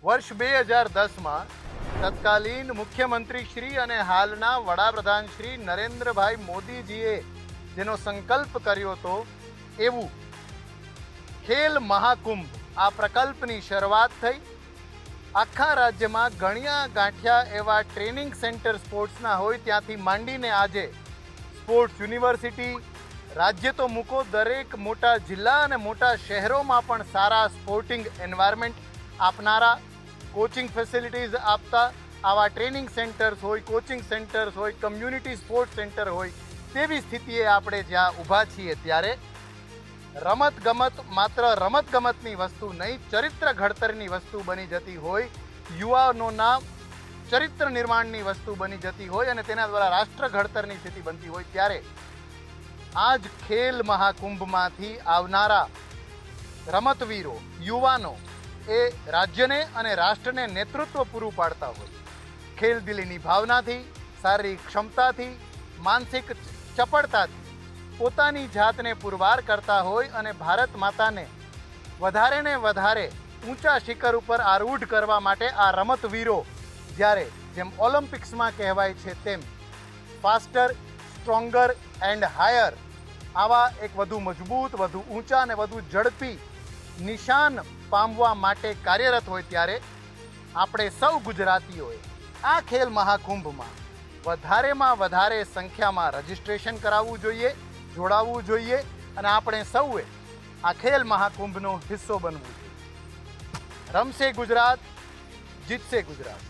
વર્ષ 2010માં તત્કાલીન મુખ્યમંત્રી શ્રી અને હાલના વડાપ્રધાન શ્રી નરેન્દ્રભાઈ મોદીજીએ જેનો સંકલ્પ કર્યો હતો એવું ખેલ મહાકુંભ આ પ્રકલ્પની શરૂઆત થઈ। આખા રાજ્યમાં ગણ્યા ગાંઠ્યા એવા ટ્રેનિંગ સેન્ટર સ્પોર્ટ્સના હોય ત્યાંથી માંડીને આજે સ્પોર્ટ્સ યુનિવર્સિટી રાજ્ય તો મૂકો દરેક મોટા જિલ્લા અને મોટા શહેરોમાં પણ સારા સ્પોર્ટિંગ એન્વાયરમેન્ટ આપનારા કોચિંગ ફેસિલિટીઝ આપતા આવા ટ્રેનિંગ સેન્ટર્સ હોય, કોચિંગ સેન્ટર્સ હોય, કમ્યુનિટી સ્પોર્ટ્સ સેન્ટર હોય તેવી સ્થિતિએ આપણે જ્યાં ઊભા છીએ ત્યારે રમતગમત માત્ર રમતગમતની વસ્તુ નહીં, ચરિત્ર ઘડતરની વસ્તુ બની જતી હોય, યુવાનોના ચરિત્ર નિર્માણની વસ્તુ બની જતી હોય અને તેના દ્વારા રાષ્ટ્ર ઘડતરની સ્થિતિ બનતી હોય ત્યારે આ જ ખેલ મહાકુંભમાંથી આવનારા રમતવીરો, યુવાનો એ રાજ્યને અને રાષ્ટ્રને નેતૃત્વ પૂરું પાડતા હોય, ખેલદિલીની ભાવનાથી, શારીરિક ક્ષમતાથી, માનસિક ચપળતાથી પોતાની જાતને પુરવાર કરતા હોય અને ભારત માતાને વધારે ને વધારે ઊંચા શિખર ઉપર આરૂઢ કરવા માટે આ રમતવીરો જ્યારે જેમ ઓલિમ્પિક્સમાં કહેવાય છે તેમ ફાસ્ટર, સ્ટ્રોંગર એન્ડ હાયર આવા એક વધુ મજબૂત, વધુ ઊંચા અને વધુ ઝડપી નિશાન પામવા માટે કાર્યરત હોય ત્યારે આપણે સૌ ગુજરાતીઓએ આ ખેલ મહાકુંભમાં વધારેમાં વધારે સંખ્યામાં રજિસ્ટ્રેશન કરાવવું જોઈએ, જોડાવવું જોઈએ અને આપણે સૌએ આ ખેલ મહાકુંભનો હિસ્સો બનવું જોઈએ। રમશે ગુજરાત, જીતશે ગુજરાત।